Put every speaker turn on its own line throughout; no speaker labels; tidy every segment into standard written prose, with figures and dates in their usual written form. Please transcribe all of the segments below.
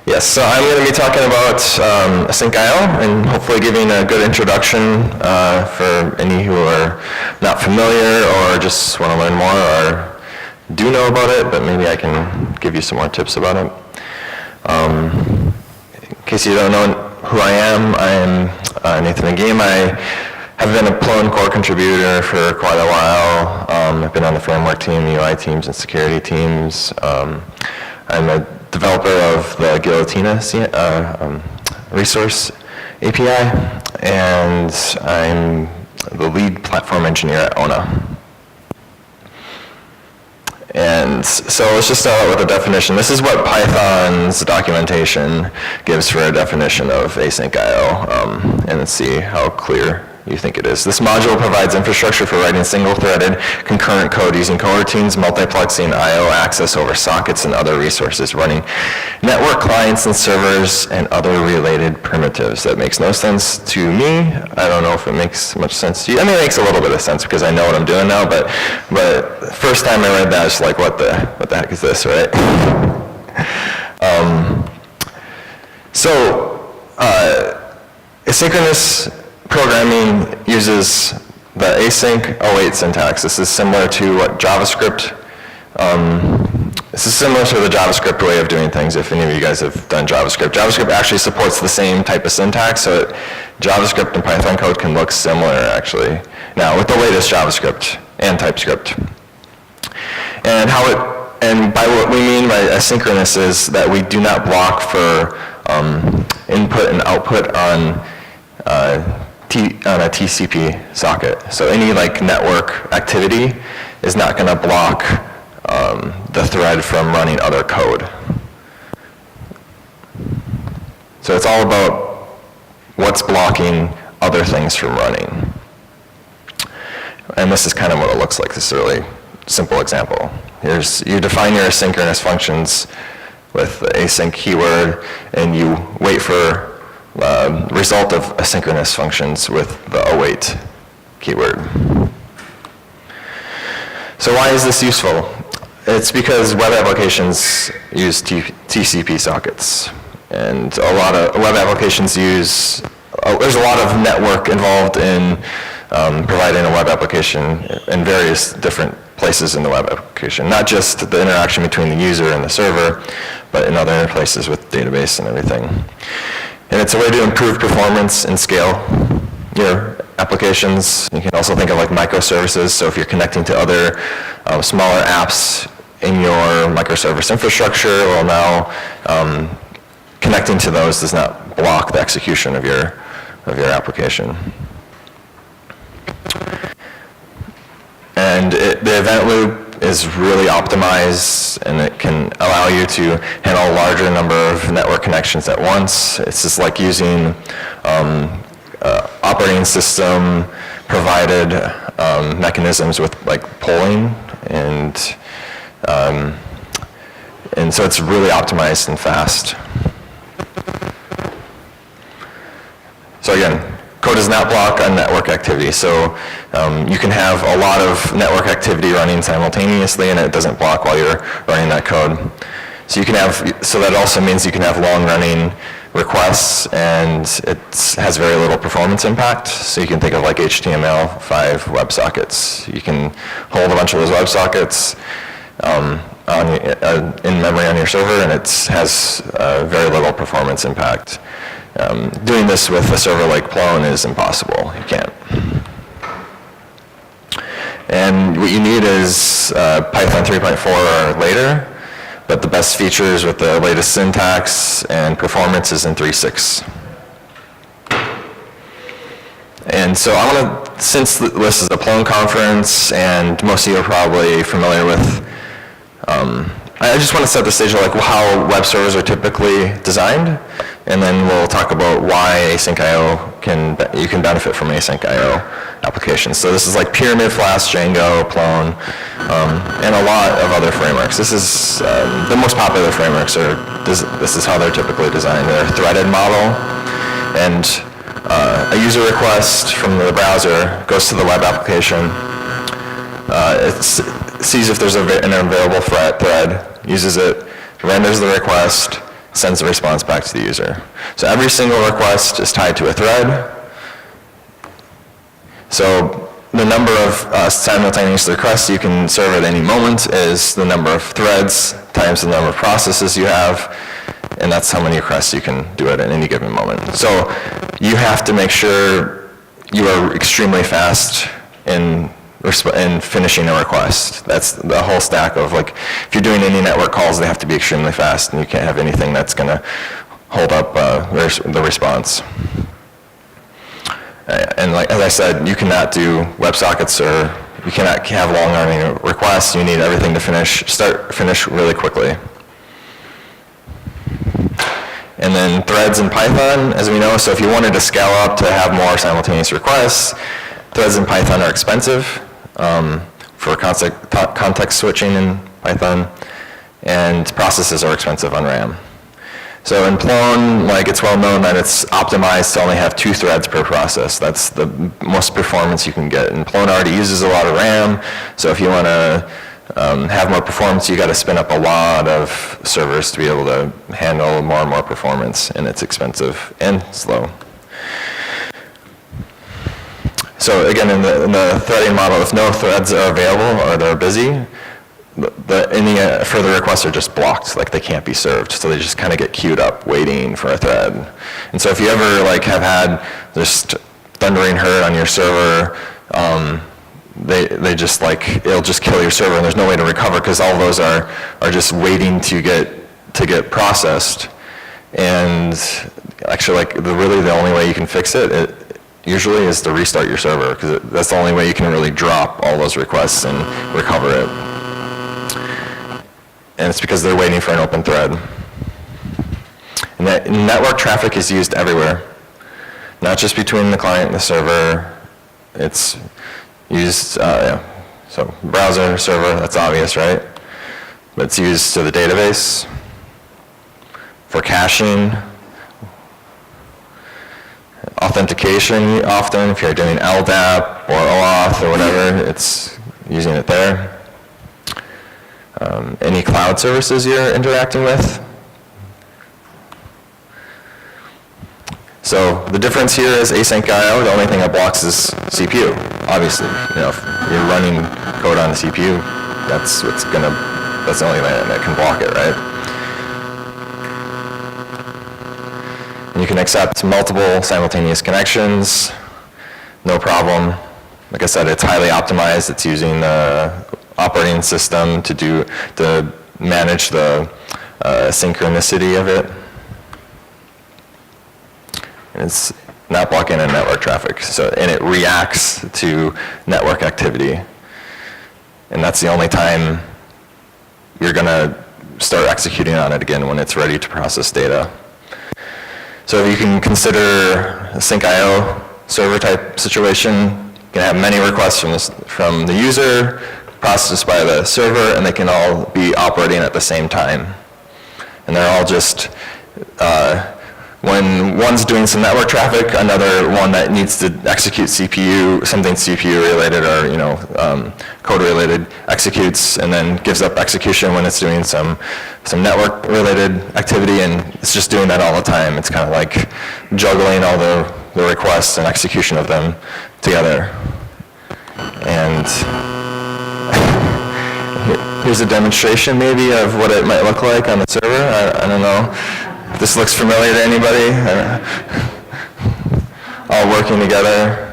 Yes, so I'm going to be talking about Asyncio and hopefully giving a good introduction for any who are not familiar or just want to learn more or do know about it, but maybe I can give you some more tips about it. In case you don't know who I am Nathan Gheem. I have been a Plone core contributor for quite a while. I've been on the framework team, UI teams, and security teams. I'm a developer of the Guillotina resource API, and I'm the lead platform engineer at ONA. And so let's just start out with a definition. This is what Python's documentation gives for a definition of Asyncio, and let's see how clear you think it is. This module provides infrastructure for writing single-threaded concurrent code using coroutines, multiplexing I/O access over sockets and other resources, running network clients and servers and other related primitives. That makes no sense to me. I don't know if it makes much sense to you. I mean, it makes a little bit of sense because I know what I'm doing now, but first time I read that, I was like, what the heck is this, right? Asynchronous programming uses the async await syntax. This is similar to what JavaScript, this is similar to the JavaScript way of doing things, if any of you guys have done JavaScript. JavaScript actually supports the same type of syntax, so JavaScript and Python code can look similar, actually. Now, with the latest JavaScript and TypeScript. And by what we mean by asynchronous is that we do not block for input and output on a TCP socket. So any network activity is not going to block the thread from running other code. So it's all about what's blocking other things from running. And this is kind of what it looks like. This is a really simple example. You define your asynchronous functions with the async keyword, and you wait for result of asynchronous functions with the await keyword. So why is this useful? It's because web applications use TCP sockets, and a lot of web applications there's a lot of network involved in providing a web application in various different places in the web application, not just the interaction between the user and the server, but in other places with database and everything. And it's a way to improve performance and scale your applications. You can also think of microservices. So if you're connecting to other smaller apps in your microservice infrastructure, well now connecting to those does not block the execution of your application. And the event loop is really optimized, and it can allow you to handle a larger number of network connections at once. It's just like using operating system provided mechanisms with polling, and so it's really optimized and fast. So again, code does not block on network activity. So you can have a lot of network activity running simultaneously, and it doesn't block while you're running that code. So that also means you can have long-running requests, and it has very little performance impact. So you can think of HTML5 WebSockets. You can hold a bunch of those WebSockets in memory on your server, and it has very little performance impact. Doing this with a server like Plone is impossible. You can't. And what you need is Python 3.4 or later, but the best features with the latest syntax and performance is in 3.6. And so since this is a Plone conference, and most of you are probably familiar with, I just want to set the stage of how web servers are typically designed, and then we'll talk about why Asyncio you can benefit from Asyncio applications. So this is Pyramid, Flask, Django, Plone, and a lot of other frameworks. This is the most popular frameworks. This is how they're typically designed. They're a threaded model, and a user request from the browser goes to the web application. It sees if there's an available thread, uses it, renders the request, sends the response back to the user. So every single request is tied to a thread. So the number of simultaneous requests you can serve at any moment is the number of threads times the number of processes you have, and that's how many requests you can do at any given moment. So you have to make sure you are extremely fast in finishing a request. That's the whole stack of, like, if you're doing any network calls, they have to be extremely fast, and you can't have anything that's going to hold up the response. And like, as I said, you cannot do WebSockets, or you cannot have long-running requests. You need everything to finish really quickly. And then threads in Python, as we know, so if you wanted to scale up to have more simultaneous requests, threads in Python are expensive for context switching in Python, and processes are expensive on RAM. So in Plone, like, it's well known that it's optimized to only have 2 threads per process. That's the most performance you can get. And Plone already uses a lot of RAM, so if you want to have more performance, you got to spin up a lot of servers to be able to handle more and more performance, and it's expensive and slow. So again, in the threading model, if no threads are available or they're busy, any further requests are just blocked, like they can't be served. So they just kind of get queued up waiting for a thread. And so if you ever like have had just thundering hurt on your server, they just like, it'll just kill your server, and there's no way to recover because all of those are just waiting to get processed. And actually, like, really the only way you can fix it usually is to restart your server, because that's the only way you can really drop all those requests and recover it. And it's because they're waiting for an open thread. And that network traffic is used everywhere, not just between the client and the server. It's used, so browser, server, that's obvious, right? But it's used to the database, for caching, authentication often, if you're doing LDAP or OAuth or whatever, it's using it there. Any cloud services you're interacting with. So the difference here is async IO, the only thing that blocks is CPU, obviously. You know, if you're running code on the CPU, that's the only thing that can block it, right? And you can accept multiple simultaneous connections, no problem. Like I said, it's highly optimized. It's using the operating system to manage the synchronicity of it. And it's not blocking in network traffic, and it reacts to network activity. And that's the only time you're going to start executing on it again, when it's ready to process data. So if you can consider a sync IO server type situation, you can have many requests from the user, processed by the server, and they can all be operating at the same time. And they're all just, when one's doing some network traffic, another one that needs to execute CPU, something CPU related or code related, executes and then gives up execution when it's doing some network related activity, and it's just doing that all the time. It's kind of like juggling all the requests and execution of them together. And here's a demonstration maybe of what it might look like on the server. I don't know if this looks familiar to anybody. All working together.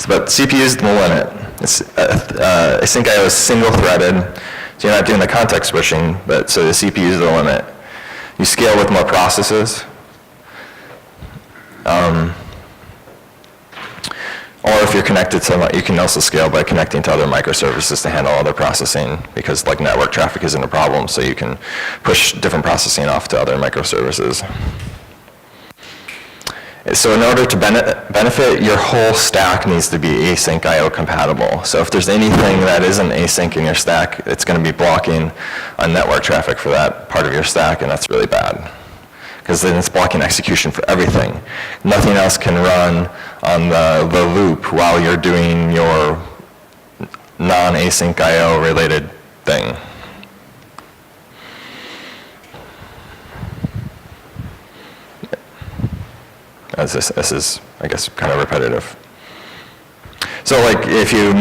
But CPU is the limit. Async IO is single threaded, so you're not doing the context switching, but so the CPU is the limit. You scale with more processes. Or if you're connected to, you can also scale by connecting to other microservices to handle other processing, because like network traffic isn't a problem, so you can push different processing off to other microservices. So in order to benefit, your whole stack needs to be async IO compatible. So if there's anything that isn't async in your stack, it's going to be blocking on network traffic for that part of your stack, and that's really bad, because then it's blocking execution for everything. Nothing else can run on the loop while you're doing your non-async IO related thing. As this is, I guess, kind of repetitive. So like if you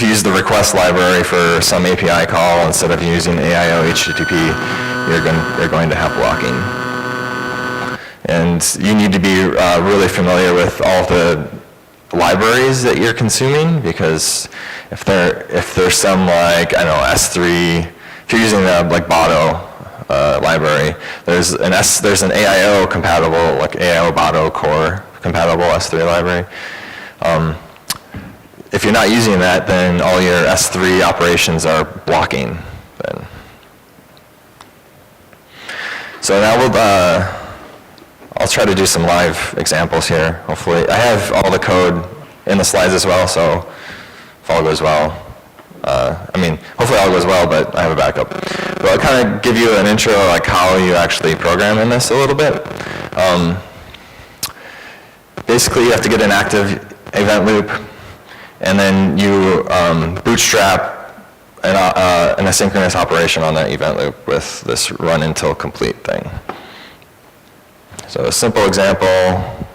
use the request library for some API call instead of using AIO HTTP, you're going to have blocking. And you need to be really familiar with all the libraries that you're consuming, because if there's some like, I don't know, S3, if you're using the like Bado library, there's an AIO compatible, like AIO Bado core compatible S3 library. If you're not using that, then all your S3 operations are blocking then. So now I'll try to do some live examples here, hopefully. I have all the code in the slides as well, so if all goes well. Hopefully all goes well, but I have a backup. But I'll kind of give you an intro, like how you actually program in this a little bit. Basically, you have to get an active event loop, and then you bootstrap an asynchronous operation on that event loop with this run until complete thing. So a simple example,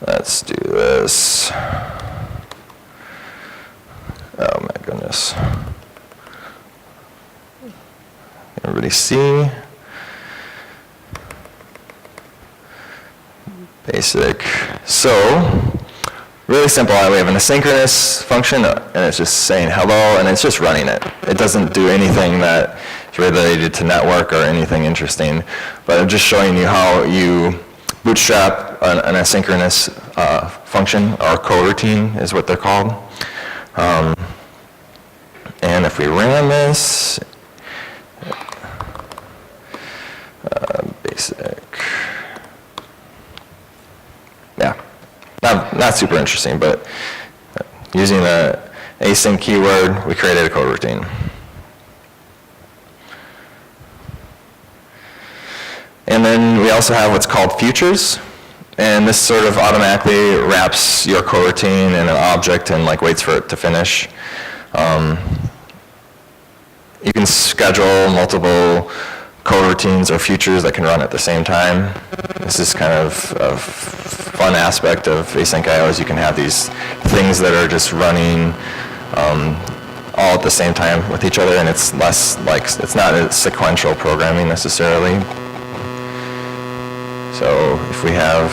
let's do this. Oh my goodness. Everybody see? Basic. So, really simple. We have an asynchronous function, and it's just saying hello, and it's just running it. It doesn't do anything that is related to network or anything interesting, but I'm just showing you how you bootstrap an asynchronous function, or coroutine is what they're called. And if we ran this, basic, yeah, not super interesting, but using the async keyword, we created a coroutine. And then we also have what's called futures, and this sort of automatically wraps your coroutine in an object and like waits for it to finish. You can schedule multiple coroutines or futures that can run at the same time. This is kind of a fun aspect of async IO, is you can have these things that are just running all at the same time with each other, and it's less like, it's not a sequential programming necessarily. So if we have,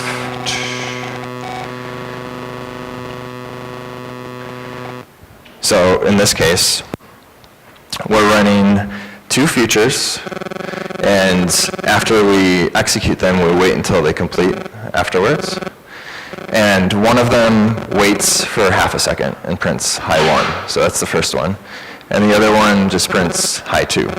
so in this case, we're running two futures, and after we execute them, we wait until they complete afterwards. And one of them waits for half a second and prints high 1. So that's the first one. And the other one just prints high 2.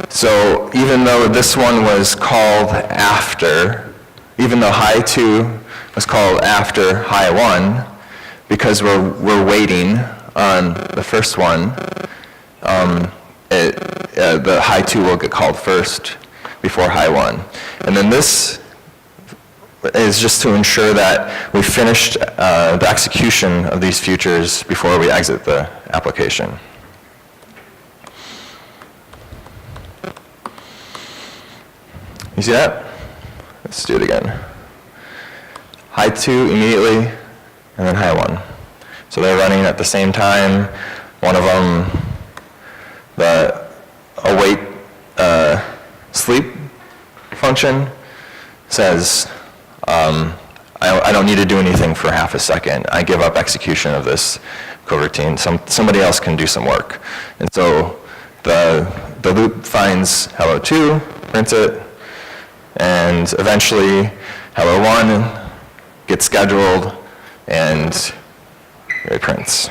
So even though this one was called after, even though high 2 was called after high 1, because we're waiting on the first one, the high 2 will get called first before high 1. And then this is just to ensure that we finished the execution of these futures before we exit the application. You see that? Let's do it again. High 2 immediately, and then high 1. So they're running at the same time. One of them, the await sleep function, says, I don't need to do anything for half a second. I give up execution of this coroutine. Somebody else can do some work. And so the loop finds hello 2, prints it, and eventually hello 1 gets scheduled, and it prints.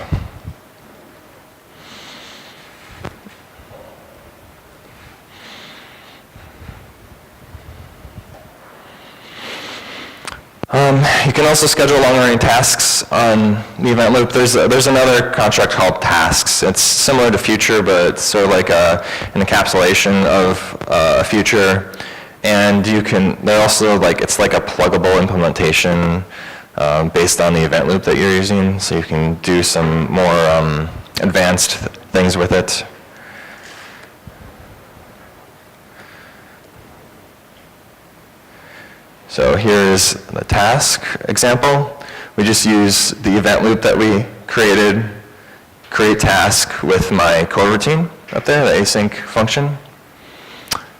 You can also schedule long-running tasks on the event loop. There's another construct called tasks. It's similar to future, but it's sort of like an encapsulation of a future. And you can, they're also like, it's like a pluggable implementation. based on the event loop that you're using, so you can do some more advanced things with it. So here's the task example. We just use the event loop that we created, create task with my coroutine up there, the async function.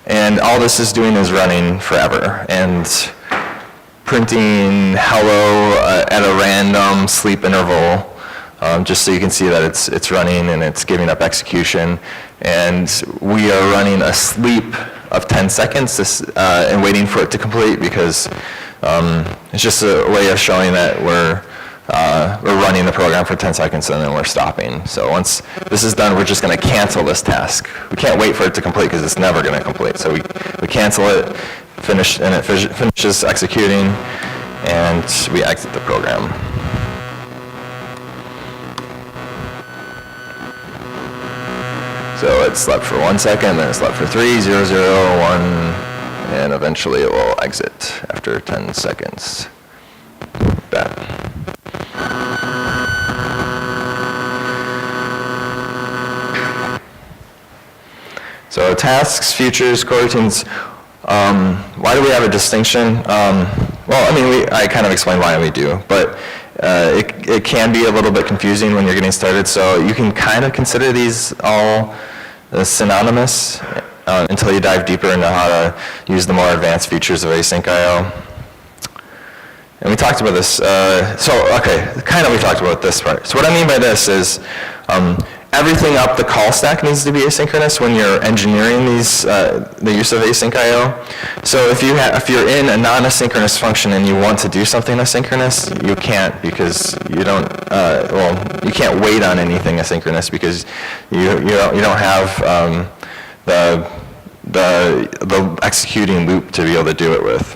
And all this is doing is running forever and printing hello at a random sleep interval, just so you can see that it's running and it's giving up execution. And we are running a sleep of 10 seconds and waiting for it to complete, because it's just a way of showing that we're running the program for 10 seconds and then we're stopping. So once this is done, we're just going to cancel this task. We can't wait for it to complete because it's never going to complete. So we cancel it, and it finishes executing, and we exit the program. So it slept for 1 second, then it slept for 3, 0, 0, 1, and eventually it will exit after 10 seconds. That. So tasks, futures, coroutines. Why do we have a distinction? Well, I mean, I kind of explained why we do, but it can be a little bit confusing when you're getting started. So you can kind of consider these all synonymous until you dive deeper into how to use the more advanced features of async IO. And we talked about this. We talked about this part. So what I mean by this is everything up the call stack needs to be asynchronous when you're engineering these, the use of async IO. So if you're in a non-asynchronous function and you want to do something asynchronous, you can't, because you don't. You can't wait on anything asynchronous because you don't have the executing loop to be able to do it with.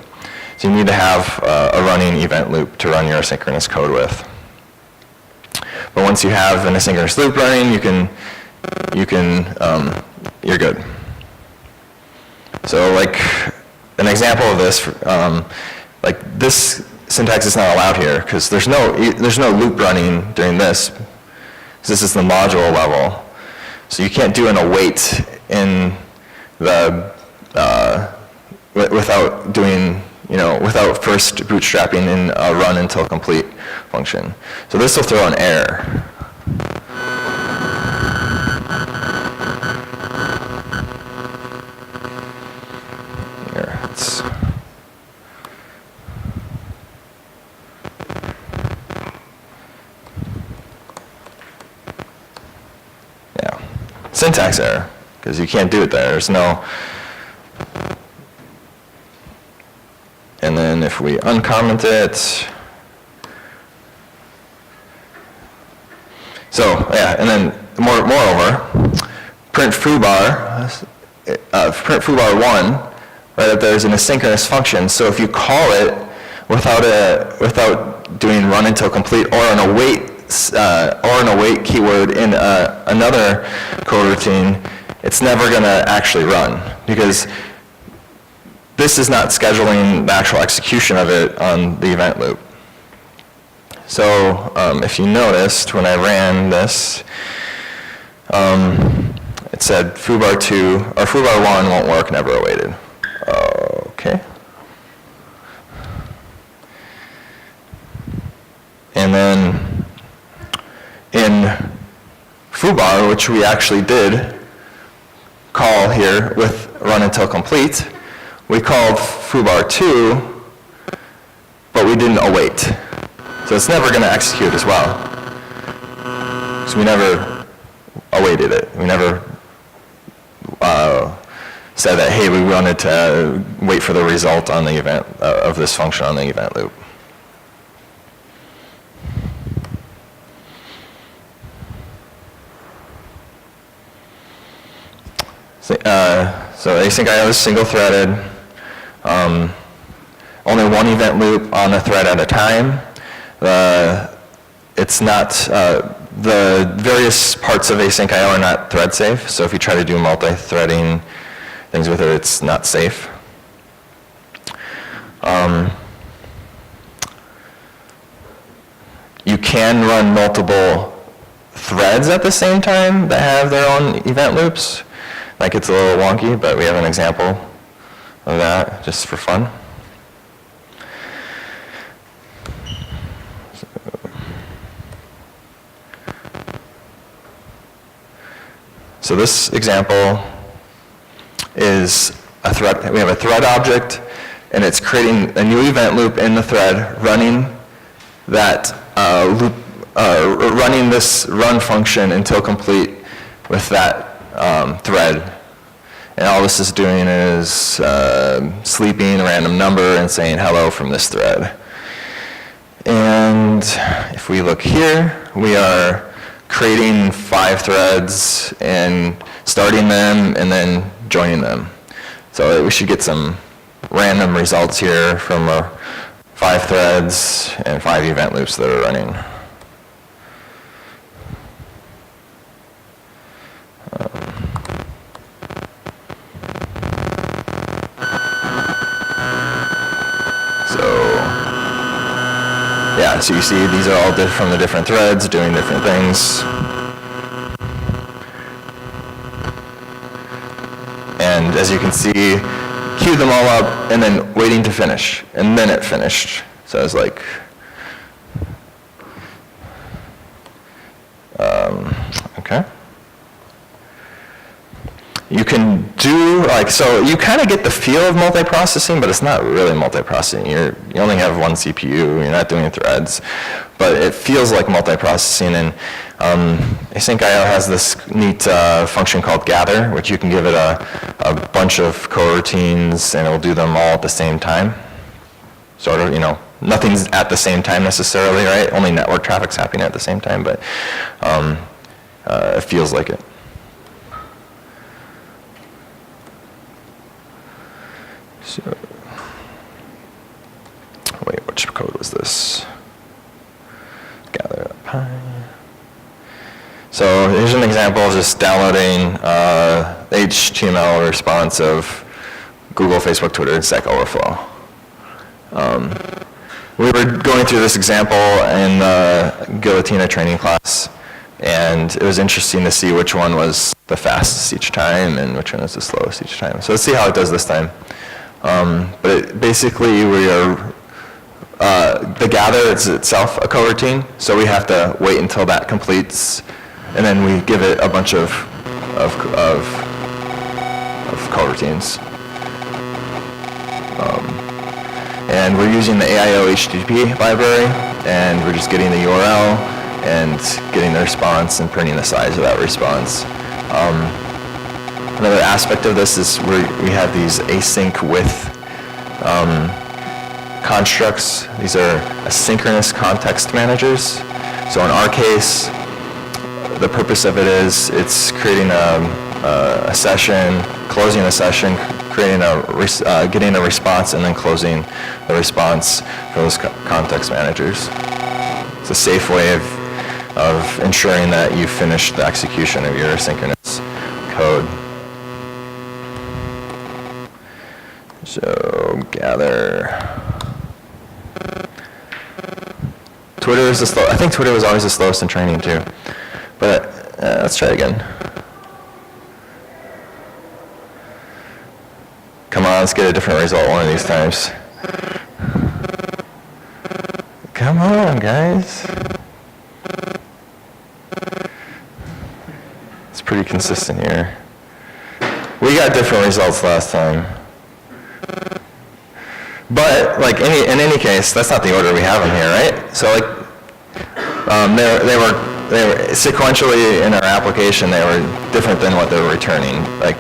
So you need to have a running event loop to run your asynchronous code with. But once you have an asynchronous loop running, you're good. So like an example of this, like this syntax is not allowed here because there's no loop running during this. This is the module level. So you can't do an await in the without doing, without first bootstrapping in a run until complete function. So this will throw an error. Here, syntax error, because you can't do it there. There's no. And then if we uncomment it, so yeah, and then moreover, print foobar 1, right up there is an asynchronous function. So if you call it without doing run until complete or an await keyword in another coroutine, it's never going to actually run, because this is not scheduling the actual execution of it on the event loop. So if you noticed, when I ran this, it said foobar 2, or foobar 1 won't work, never awaited. Okay. And then in foobar, which we actually did call here with run until complete, we called foobar 2, but we didn't await. So it's never going to execute as well. So we never awaited it. We never said that, hey, we wanted to wait for the result on the event of this function on the event loop. So async IO is single-threaded. Only one event loop on a thread at a time. It's not, the various parts of async IO are not thread safe, so if you try to do multi-threading things with it, it's not safe. can run multiple threads at the same time that have their own event loops. That gets a little wonky, but we have an example of that just for fun. So this example is a thread. We have a thread object, and it's creating a new event loop in the thread, running that running this run function until complete with that thread. And all this is doing is sleeping a random number and saying hello from this thread. And if we look here, we are creating 5 threads and starting them and then joining them. So we should get some random results here from 5 threads and 5 event loops that are running. So you see these are all from the different threads doing different things. And as you can see, queue them all up and then waiting to finish. And then it finished. So it's like, okay. You can do, so you kind of get the feel of multiprocessing, but it's not really multiprocessing. You only have one CPU, you're not doing threads, but it feels like multiprocessing. And Asyncio has this neat function called gather, which you can give it a bunch of coroutines, and it will do them all at the same time. Sort of, nothing's at the same time necessarily, right? Only network traffic's happening at the same time, but it feels like it. So, wait, which code was this? Gather up high. So here's an example of just downloading HTML response of Google, Facebook, Twitter, and Stack Overflow. We were going through this example in the Guillotina training class, and it was interesting to see which one was the fastest each time and which one was the slowest each time. So let's see how it does this time. But basically we are, the gather is itself a coroutine, so we have to wait until that completes, and then we give it a bunch of coroutines. And we're using the AIO HTTP library, and we're just getting the URL and getting the response and printing the size of that response. Another aspect of this is we have these async with constructs. These are asynchronous context managers. So in our case, the purpose of it is it's creating a session, closing a session, creating getting a response, and then closing the response for those context managers. It's a safe way of ensuring that you finish the execution of your asynchronous code. So gather. Twitter is the slow. I think Twitter was always the slowest in training too. But let's try again. Come on, let's get a different result one of these times. Come on, guys. It's pretty consistent here. We got different results last time. But in any case, that's not the order we have them here, right? So they were sequentially in our application, they were different than what they were returning. I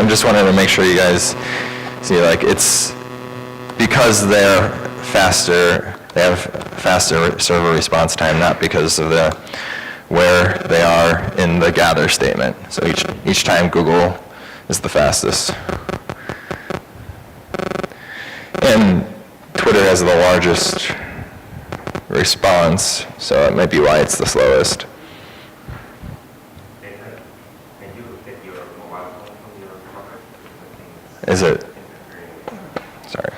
just wanted to make sure you guys see, it's because they're faster, they have faster server response time, not because of where they are in the gather statement. So each time Google is the fastest. And Twitter has the largest response, so it might be why it's the slowest. Is it? Sorry.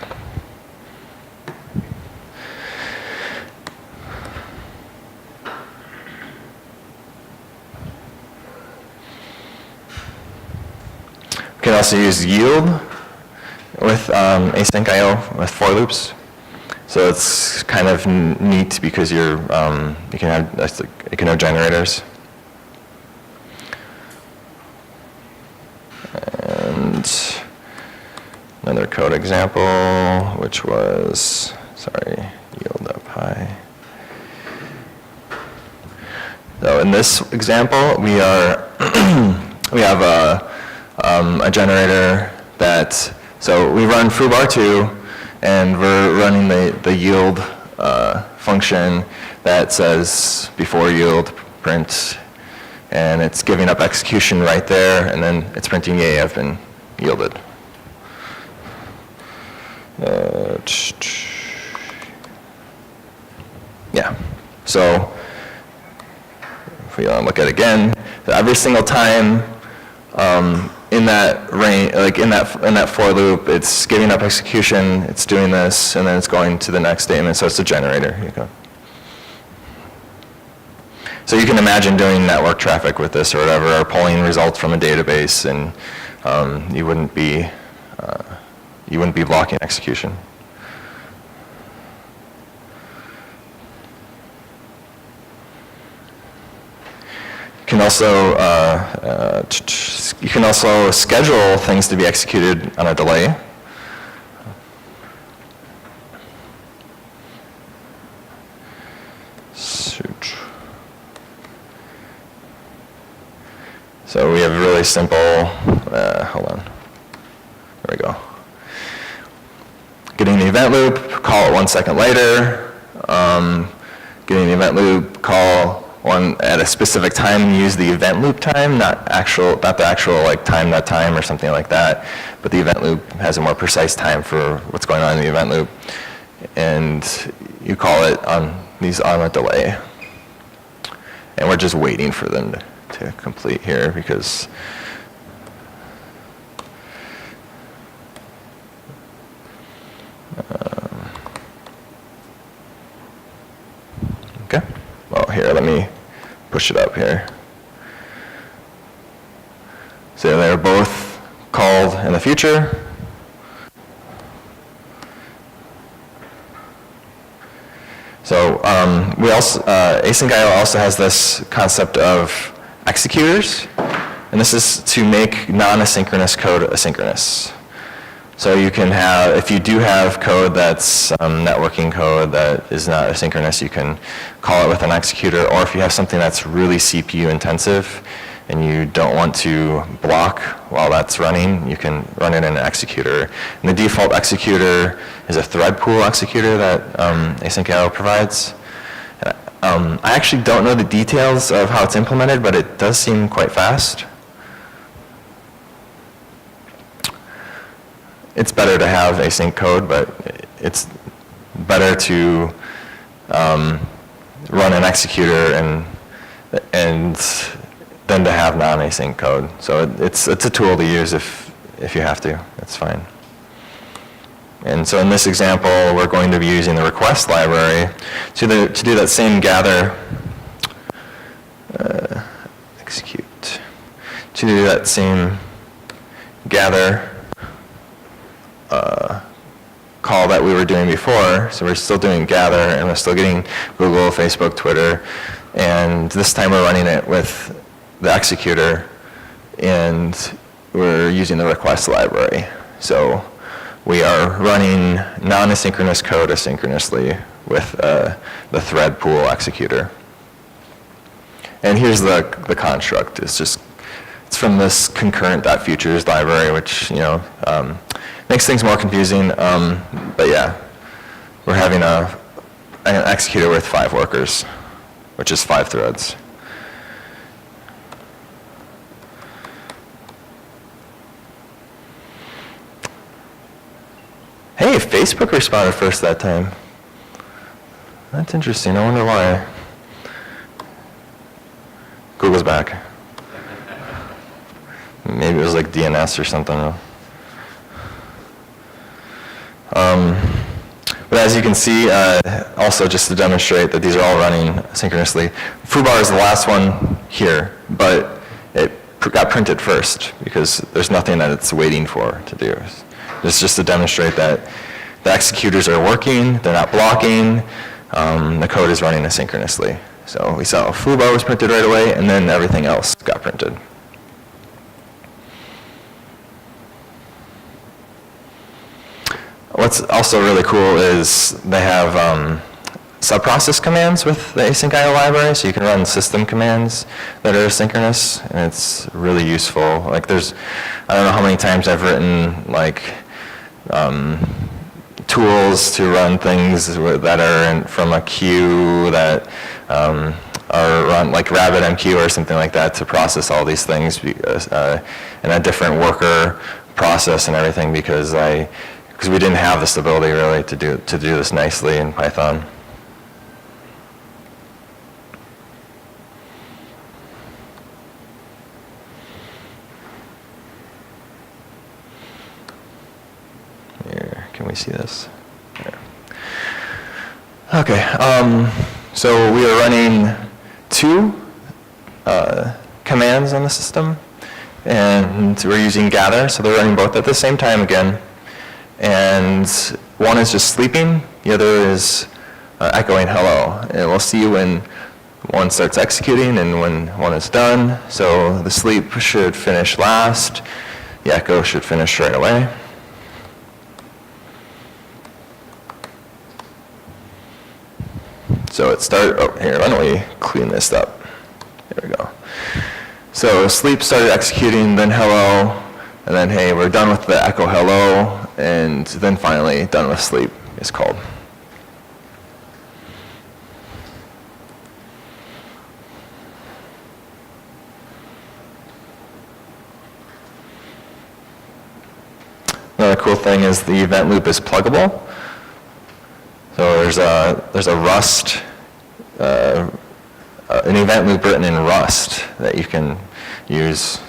can also use yield with async IO with for loops. So it's kind of neat because you can have generators. And another code example, which was, sorry, yield up high. So in this example, we are we have a generator that, so we run foobar2, and we're running the yield function that says before yield print, and it's giving up execution right there, and then it's printing yay, I've been yielded. Yeah, so if we look at it again, every single time in that range, like in that for loop, it's giving up execution, it's doing this, and then it's going to the next statement. So it's a generator. So you can imagine doing network traffic with this or whatever, or pulling results from a database, and you wouldn't be blocking execution. You can also schedule things to be executed on a delay. So we have a really simple, hold on, there we go. Getting the event loop, call it 1 second later. Getting the event loop, call one at a specific time and use the event loop time, not the actual like time.time or something like that, but the event loop has a more precise time for what's going on in the event loop. And you call it on a delay. And we're just waiting for them to complete here because okay. Well, here, let me push it up here. So they're both called in the future. So we also, Async IO also has this concept of executors, and this is to make non-asynchronous code asynchronous. So you can have, if you do have code that's networking code that is not asynchronous, you can call it with an executor, or if you have something that's really CPU intensive and you don't want to block while that's running, you can run it in an executor. And the default executor is a thread pool executor that Async IO provides. I actually don't know the details of how it's implemented, but it does seem quite fast. It's better to have async code, but it's better to run an executor and than to have non-async code. So it's a tool to use if you have to. It's fine. And so in this example, we're going to be using the request library to do that same gather, execute, to do that same gather call that we were doing before. So we're still doing gather, and we're still getting Google, Facebook, Twitter, and this time we're running it with the executor, and we're using the request library. So we are running non-asynchronous code asynchronously with the thread pool executor. And here's the construct. It's from this concurrent.futures library, which makes things more confusing. But yeah, we're having an executor with 5 workers, which is 5 threads. Hey, Facebook responded first that time. That's interesting. I wonder why. Google's back. Maybe it was like DNS or something. But as you can see, also just to demonstrate that these are all running synchronously, foobar is the last one here, but it got printed first because there's nothing that it's waiting for to do. It's just to demonstrate that the executors are working, they're not blocking, the code is running asynchronously. So we saw Fubo was printed right away, and then everything else got printed. What's also really cool is they have subprocess commands with the Asyncio library, so you can run system commands that are asynchronous, and it's really useful. Like I don't know how many times I've written like tools to run things that are from a queue that are run like RabbitMQ or something like that to process all these things in a different worker process and everything because we didn't have the stability really to do this nicely in Python. Here, can we see this? Here. Okay, so we are running 2 commands on the system, and we're using gather, so they're running both at the same time again. And one is just sleeping, the other is echoing hello. And we'll see when one starts executing and when one is done. So the sleep should finish last, the echo should finish right away. So here, why don't we clean this up? There we go. So sleep started executing, then hello, and then hey, we're done with the echo hello, and then finally done with sleep is called. Another cool thing is the event loop is pluggable. So there's a Rust, an event loop written in Rust that you can use.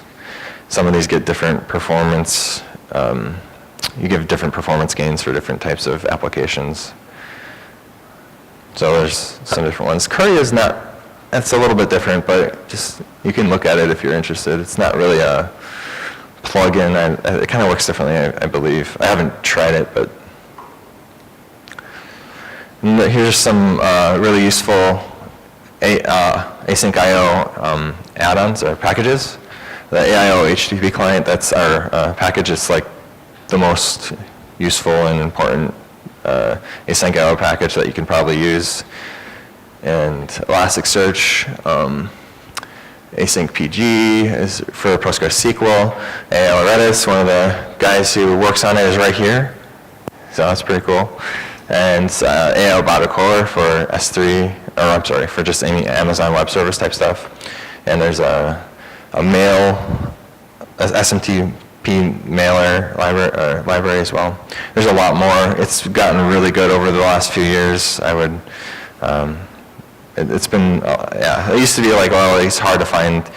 Some of these get different performance. You give different performance gains for different types of applications. So there's some different ones. KoreasNut, that's a little bit different, but just you can look at it if you're interested. It's not really a plugin. It kind of works differently, I believe. I haven't tried it, but here's some really useful Asyncio add-ons or packages. The AIO HTTP client, that's our package. It's like the most useful and important Asyncio package that you can probably use. And Elasticsearch, Async PG is for PostgreSQL. AIO Redis, one of the guys who works on it is right here. So that's pretty cool. And AIO Core for S3, or I'm sorry, for just any Amazon Web Service type stuff. And there's a SMTP mailer library as well. There's a lot more. It's gotten really good over the last few years. It's been, it used to be like, well, it's hard to find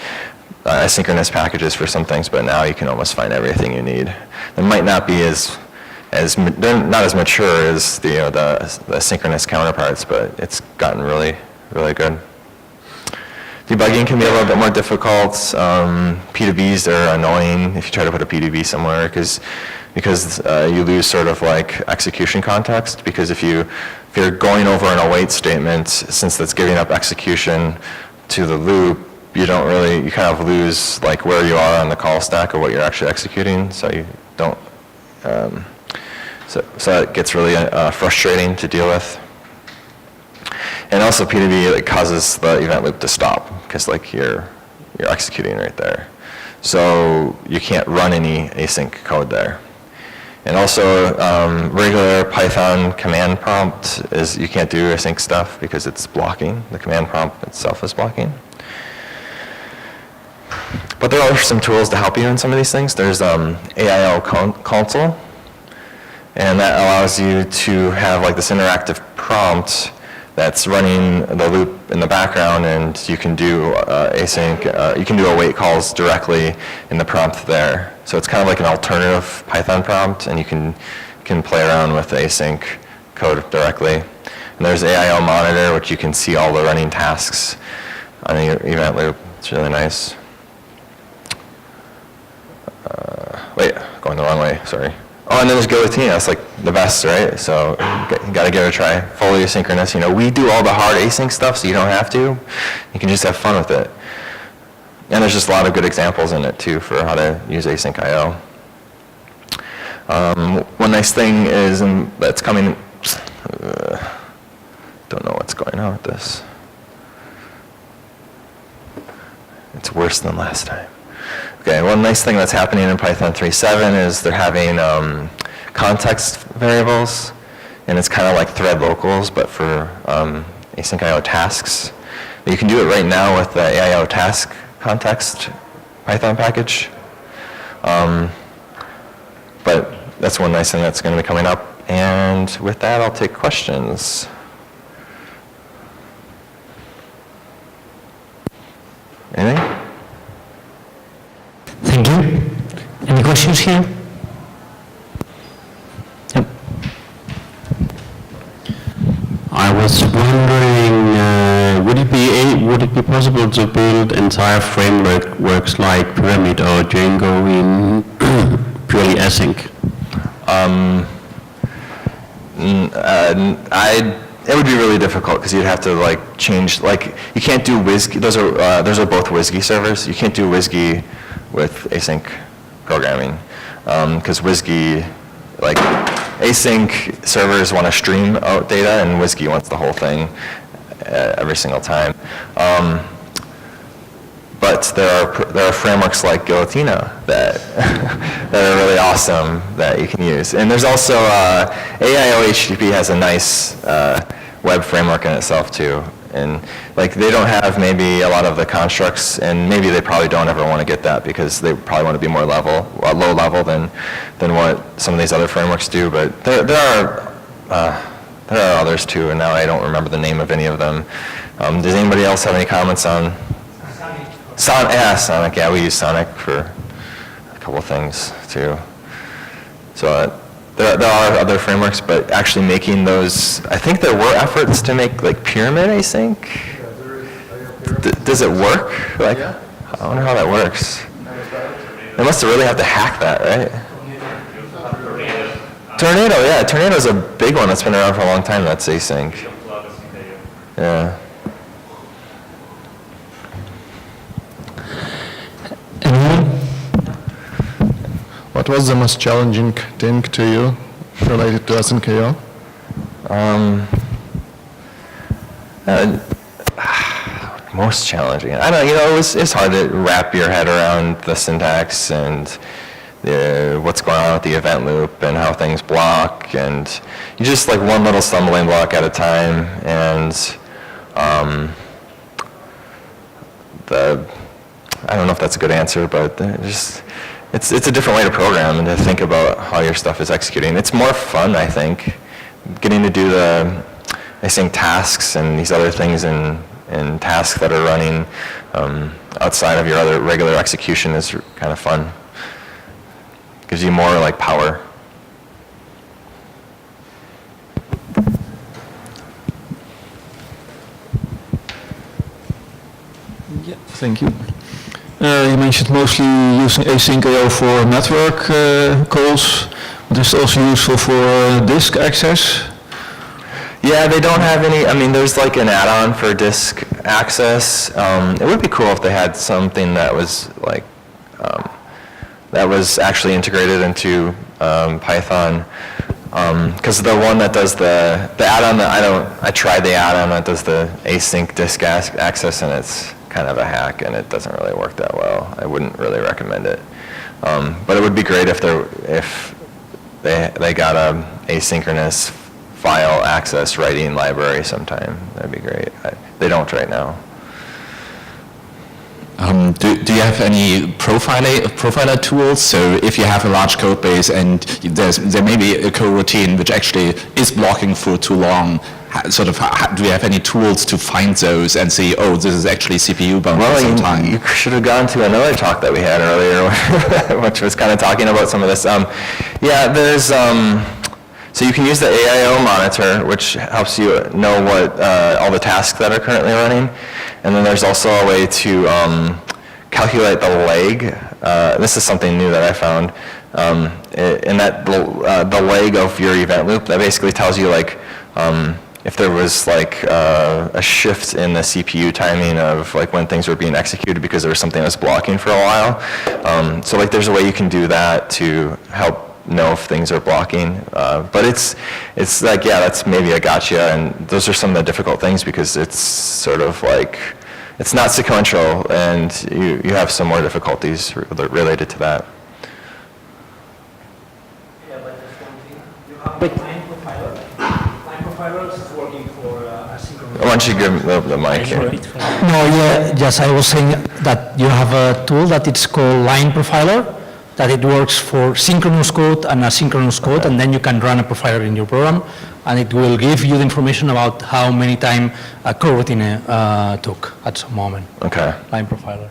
asynchronous packages for some things, but now you can almost find everything you need. It might not be they're not as mature as the synchronous counterparts, but it's gotten really, really good. Debugging can be a little bit more difficult. P2Bs are annoying if you try to put a P2B somewhere because you lose sort of like execution context. Because if you're going over an await statement, since that's giving up execution to the loop, you kind of lose like where you are on the call stack or what you're actually executing. So you don't. So it gets really frustrating to deal with. And also P2B causes the event loop to stop because like you're executing right there. So you can't run any async code there. And also regular Python command prompt you can't do async stuff because it's blocking. The command prompt itself is blocking. But there are some tools to help you in some of these things. There's AIO console, and that allows you to have like this interactive prompt that's running the loop in the background, and you can do async, you can do await calls directly in the prompt there. So it's kind of like an alternative Python prompt, and you can play around with async code directly. And there's AIO monitor, which you can see all the running tasks on the event loop. It's really nice. wait, going the wrong way, sorry. Oh, and then there's Guillotine, that's like the best, right? So you gotta give it a try. Fully asynchronous, we do all the hard async stuff, so you don't have to. You can just have fun with it. And there's just a lot of good examples in it too for how to use async IO. One nice thing is that's coming, don't know what's going on with this. It's worse than last time. Okay, one nice thing that's happening in Python 3.7 is they're having context variables, and it's kind of like thread locals, but for async IO tasks. You can do it right now with the AIO task context Python package. But that's one nice thing that's going to be coming up. And with that, I'll take questions. Anything?
Thank you. Any questions here? Yep.
I was wondering, would it be possible to build entire frameworks like Pyramid or Django in purely async?
It would be really difficult because you'd have to change, you can't do WSGI, those are both WSGI servers. You can't do WSGI with async programming because WSGI, async servers want to stream out data and WSGI wants the whole thing every single time. But there are frameworks like Guillotina that are really awesome that you can use. And there's also AIO HTTP has a nice web framework in itself too. And they don't have maybe a lot of the constructs, and maybe they probably don't ever want to get that because they probably want to be more low level than what some of these other frameworks do. But there are others too, and now I don't remember the name of any of them. Does anybody else have any comments on? Sonic, yeah, we use Sonic for a couple of things too. So there are other frameworks, but actually making those, I think there were efforts to make Pyramid async.
Yeah, there is Pyramid.
Does it work?
Yeah.
I wonder how that works. They must really have to hack that, right? Tornado, yeah, Tornado's a big one that's been around for a long time. That's async. Yeah.
What was the most challenging thing to you related to Asyncio?
Most challenging. I don't know, it's hard to wrap your head around the syntax and what's going on with the event loop and how things block, and you just one little stumbling block at a time, and I don't know if that's a good answer, but it's a different way to program and to think about how your stuff is executing. It's more fun, I think, getting to do the async tasks and these other things in tasks that are running outside of your other regular execution is kind of fun. Gives you more power.
Yeah, thank you. You mentioned mostly using Asyncio for network calls, but is it also useful for disk access?
Yeah, they don't have any, there's an add-on for disk access. It would be cool if they had something that was that was actually integrated into Python. Because the one that does the add-on I tried the add-on that does the async disk access, and it's kind of a hack, and it doesn't really work that well. I wouldn't really recommend it. But it would be great if they got a asynchronous file access writing library sometime. That'd be great. They don't right now.
Do you have any profiler tools? So if you have a large code base and there may be a coroutine which actually is blocking for too long, do you have any tools to find those and see, oh, this is actually CPU bound for some time?
You should have gone to another talk that we had earlier, which was kind of talking about some of this. Yeah, there's, so you can use the AIO monitor, which helps you know what all the tasks that are currently running. And then there's also a way to calculate the lag. This is something new that I found. in that the leg of your event loop, that basically tells you like if there was like a shift in the CPU timing of like when things were being executed because there was something that was blocking for a while. So like there's a way you can do that to help know if things are blocking. But it's like, yeah, that's maybe a gotcha, and those are some of the difficult things because it's sort of like, it's not sequential, and you have some more difficulties related to that.
Yeah, but there's one thing. You have line profiler. Line profiler is working for asynchronous.
Why don't you give the mic here?
No, yeah, yes, I was saying that you have a tool that it's called line profiler, that it works for synchronous code and asynchronous code, and then you can run a profiler in your program, and it will give you the information about how many time a coroutine took at some moment.
Okay.
Line profiler.